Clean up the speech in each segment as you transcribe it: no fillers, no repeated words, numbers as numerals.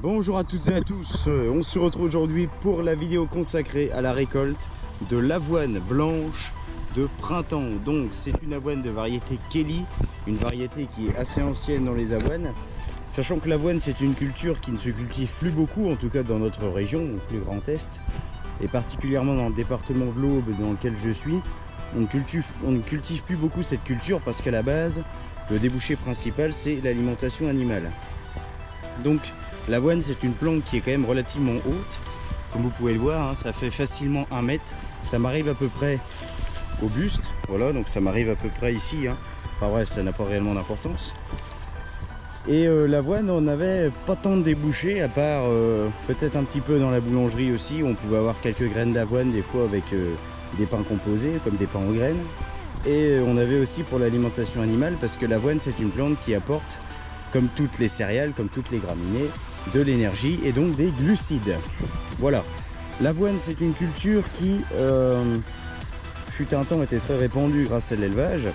Bonjour à toutes et à tous, on se retrouve aujourd'hui pour la vidéo consacrée à la récolte de l'avoine blanche de printemps. Donc c'est une avoine de variété Kelly, une variété qui est assez ancienne dans les avoines. Sachant que l'avoine c'est une culture qui ne se cultive plus beaucoup, en tout cas dans notre région, donc le Grand Est, et particulièrement dans le département de l'Aube dans lequel je suis. On ne cultive plus beaucoup cette culture parce qu'à la base, le débouché principal c'est l'alimentation animale. Donc l'avoine c'est une plante qui est quand même relativement haute, comme vous pouvez le voir, hein, ça fait facilement 1 mètre, ça m'arrive à peu près au buste, voilà, donc ça m'arrive à peu près ici, hein. Enfin bref, ça n'a pas réellement d'importance. Et l'avoine, on n'avait pas tant de débouchés, à part peut-être un petit peu dans la boulangerie aussi, où on pouvait avoir quelques graines d'avoine des fois avec des pains composés, comme des pains aux graines. Et on avait aussi pour l'alimentation animale, parce que l'avoine c'est une plante qui apporte, comme toutes les céréales, comme toutes les graminées, de l'énergie et donc des glucides. Voilà. L'avoine c'est une culture qui fut un temps était très répandue grâce à l'élevage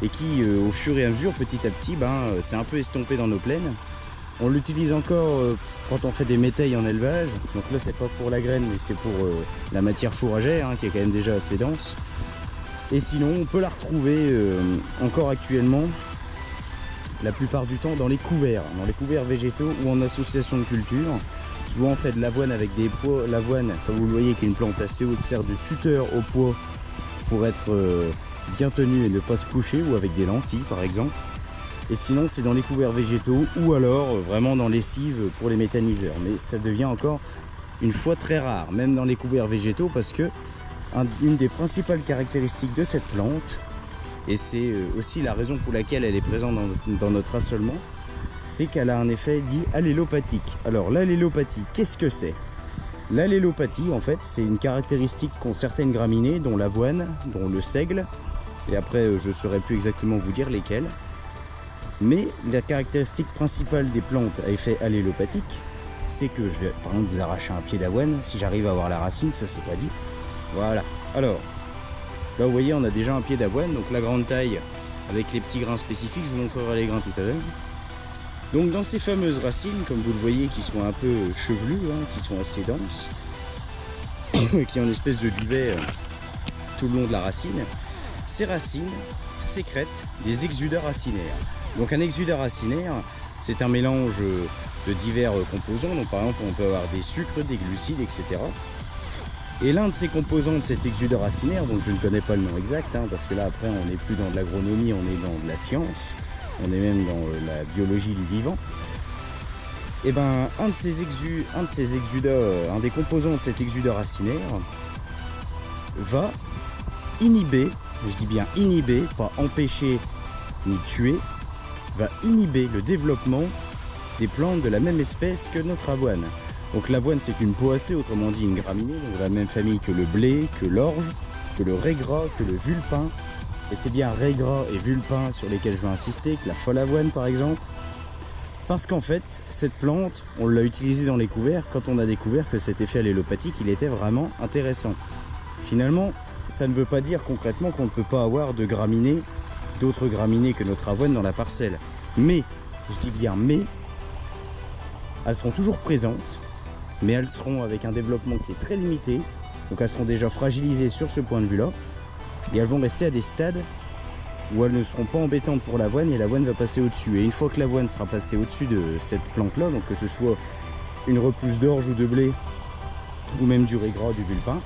et qui au fur et à mesure, petit à petit, s'est un peu estompée dans nos plaines. On l'utilise encore quand on fait des métailles en élevage. Donc là c'est pas pour la graine mais c'est pour la matière fourragère, hein, qui est quand même déjà assez dense. Et sinon on peut la retrouver encore actuellement la plupart du temps dans les couverts végétaux ou en association de culture. Souvent on fait de l'avoine avec des pois. L'avoine, comme vous le voyez, qui est une plante assez haute, sert de tuteur au pois pour être bien tenu et ne pas se coucher, ou avec des lentilles par exemple. Et sinon c'est dans les couverts végétaux ou alors vraiment dans les cives pour les méthaniseurs. Mais ça devient encore une fois très rare, même dans les couverts végétaux, parce que une des principales caractéristiques de cette plante, et c'est aussi la raison pour laquelle elle est présente dans notre assolement, c'est qu'elle a un effet dit allélopathique. Alors l'allélopathie, qu'est-ce que c'est? L'allélopathie, en fait, c'est une caractéristique qu'ont certaines graminées, dont l'avoine, dont le seigle, et après je ne saurais plus exactement vous dire lesquelles. Mais la caractéristique principale des plantes à effet allélopathique, c'est que je vais par exemple vous arracher un pied d'avoine, si j'arrive à avoir la racine, ça c'est pas dit. Voilà. Alors, là vous voyez on a déjà un pied d'avoine, donc la grande taille avec les petits grains spécifiques, je vous montrerai les grains tout à l'heure. Donc dans ces fameuses racines, comme vous le voyez, qui sont un peu chevelues, hein, qui sont assez denses, qui ont une espèce de duvet tout le long de la racine, ces racines sécrètent des exudats racinaires. Donc un exudat racinaire, c'est un mélange de divers composants, donc par exemple on peut avoir des sucres, des glucides, etc. Et l'un de ces composants de cet exudat racinaire, donc je ne connais pas le nom exact, hein, parce que là après on n'est plus dans de l'agronomie, on est dans de la science, on est même dans la biologie du vivant. Et ben un des composants de cet exudat racinaire va inhiber, je dis bien inhiber, pas empêcher ni tuer, va inhiber le développement des plantes de la même espèce que notre avoine. Donc l'avoine c'est une poacée, autrement dit une graminée, donc de la même famille que le blé, que l'orge, que le raiggras, que le vulpin. Et c'est bien raiggras et vulpin sur lesquels je veux insister, que la folle avoine par exemple. Parce qu'en fait, cette plante, on l'a utilisée dans les couverts quand on a découvert que cet effet allélopathique, il était vraiment intéressant. Finalement, ça ne veut pas dire concrètement qu'on ne peut pas avoir de graminées, d'autres graminées que notre avoine dans la parcelle. Mais, je dis bien mais, elles seront toujours présentes, mais elles seront avec un développement qui est très limité, donc elles seront déjà fragilisées sur ce point de vue là, et elles vont rester à des stades où elles ne seront pas embêtantes pour l'avoine et l'avoine va passer au-dessus. Et une fois que l'avoine sera passée au-dessus de cette plante là, donc que ce soit une repousse d'orge ou de blé, ou même du raiggras, du vulpin,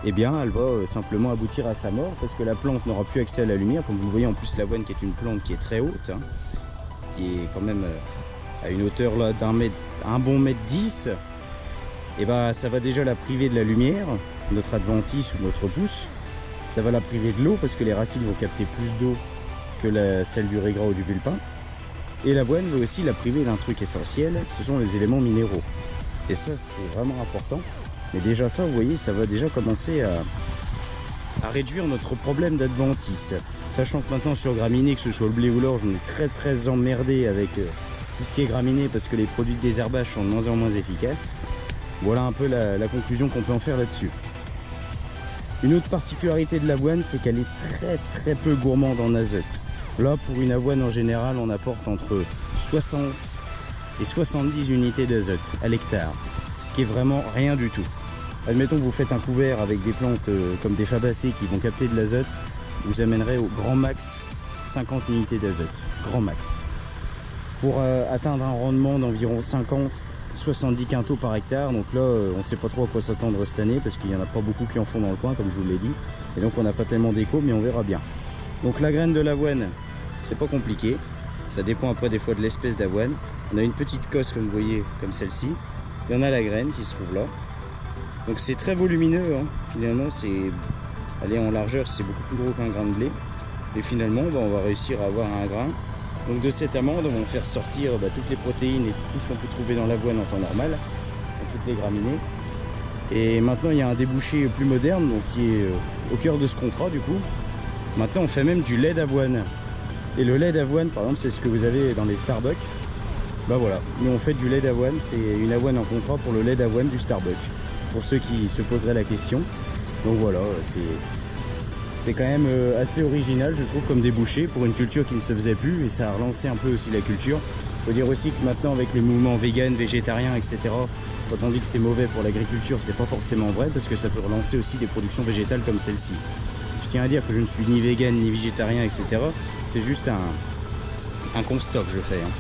eh bien elle va simplement aboutir à sa mort, parce que la plante n'aura plus accès à la lumière. Comme vous le voyez, en plus l'avoine qui est une plante qui est très haute, hein, qui est quand même à une hauteur là un bon mètre 10, et ben ça va déjà la priver de la lumière, notre adventice ou notre pousse. Ça va la priver de l'eau parce que les racines vont capter plus d'eau que celle du raiggras ou du vulpin. Et l'avoine va aussi la priver d'un truc essentiel, ce sont les éléments minéraux. Et ça c'est vraiment important. Mais déjà ça, vous voyez, ça va déjà commencer à réduire notre problème d'adventice. Sachant que maintenant sur graminées, que ce soit le blé ou l'orge, on est très emmerdé avec tout ce qui est graminé parce que les produits de désherbage sont de moins en moins efficaces. Voilà un peu la conclusion qu'on peut en faire là-dessus. Une autre particularité de l'avoine, c'est qu'elle est très peu gourmande en azote. Là, pour une avoine en général, on apporte entre 60 et 70 unités d'azote à l'hectare, ce qui est vraiment rien du tout. Admettons que vous faites un couvert avec des plantes comme des fabacées qui vont capter de l'azote, vous amènerez au grand max 50 unités d'azote, grand max. Pour atteindre un rendement d'environ 50-70 quintaux par hectare, donc là on ne sait pas trop à quoi s'attendre cette année parce qu'il n'y en a pas beaucoup qui en font dans le coin comme je vous l'ai dit, et donc on n'a pas tellement d'écho mais on verra bien. Donc la graine de l'avoine, c'est pas compliqué, ça dépend après des fois de l'espèce d'avoine. On a une petite cosse comme vous voyez, comme celle-ci, il y en a la graine qui se trouve là. Donc c'est très volumineux, hein. Finalement c'est, allez, en largeur c'est beaucoup plus gros qu'un grain de blé. Et finalement on va réussir à avoir un grain. Donc de cette amande on va faire sortir toutes les protéines et tout ce qu'on peut trouver dans l'avoine en temps normal, toutes les graminées. Et maintenant il y a un débouché plus moderne donc, qui est au cœur de ce contrat du coup. Maintenant on fait même du lait d'avoine. Et le lait d'avoine par exemple c'est ce que vous avez dans les Starbucks. Bah voilà, nous on fait du lait d'avoine, c'est une avoine en contrat pour le lait d'avoine du Starbucks. Pour ceux qui se poseraient la question. Donc voilà, c'est quand même assez original je trouve comme débouché pour une culture qui ne se faisait plus et ça a relancé un peu aussi la culture. Il faut dire aussi que maintenant avec les mouvements vegan, végétariens, etc., quand on dit que c'est mauvais pour l'agriculture, c'est pas forcément vrai parce que ça peut relancer aussi des productions végétales comme celle-ci. Je tiens à dire que je ne suis ni vegan ni végétarien, etc. C'est juste un constat que je fais. Hein.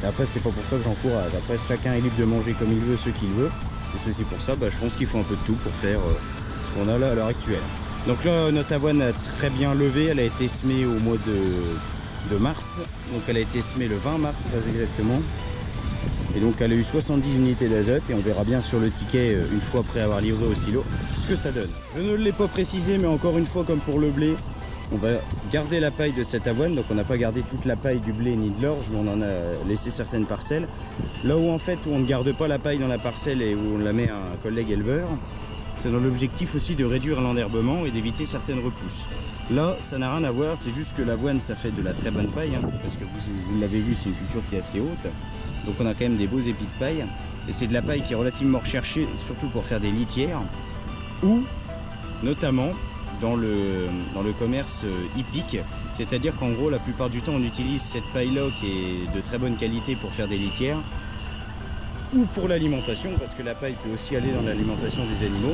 Et après c'est pas pour ça que j'encourage. Après chacun est libre de manger comme il veut ce qu'il veut. Et c'est aussi pour ça, je pense qu'il faut un peu de tout pour faire ce qu'on a là à l'heure actuelle. Donc là, notre avoine a très bien levé, elle a été semée au mois de mars. Donc elle a été semée le 20 mars très exactement. Et donc elle a eu 70 unités d'azote et on verra bien sur le ticket, une fois après avoir livré au silo, ce que ça donne. Je ne l'ai pas précisé, mais encore une fois, comme pour le blé, on va garder la paille de cette avoine. Donc on n'a pas gardé toute la paille du blé ni de l'orge, mais on en a laissé certaines parcelles. Là où en fait où on ne garde pas la paille dans la parcelle et où on la met à un collègue éleveur, c'est dans l'objectif aussi de réduire l'enherbement et d'éviter certaines repousses. Là ça n'a rien à voir, c'est juste que l'avoine ça fait de la très bonne paille, hein, parce que vous l'avez vu, c'est une culture qui est assez haute. Donc on a quand même des beaux épis de paille. Et c'est de la paille qui est relativement recherchée, surtout pour faire des litières. Ou notamment dans le commerce hippique, c'est-à-dire qu'en gros la plupart du temps on utilise cette paille-là qui est de très bonne qualité pour faire des litières ou pour l'alimentation, parce que la paille peut aussi aller dans l'alimentation des animaux.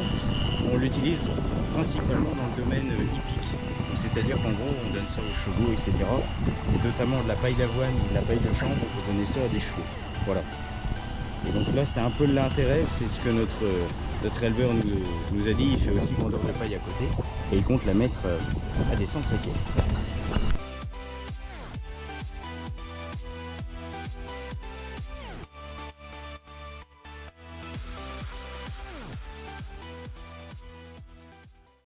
On l'utilise principalement dans le domaine hippique, c'est-à-dire qu'en gros on donne ça aux chevaux, etc. Et notamment de la paille d'avoine ou de la paille de chanvre, on peut donner ça à des chevaux. Voilà. Et donc là c'est un peu l'intérêt, c'est ce que notre éleveur nous a dit, il fait aussi vendeur de paille à côté et il compte la mettre à des centres équestres.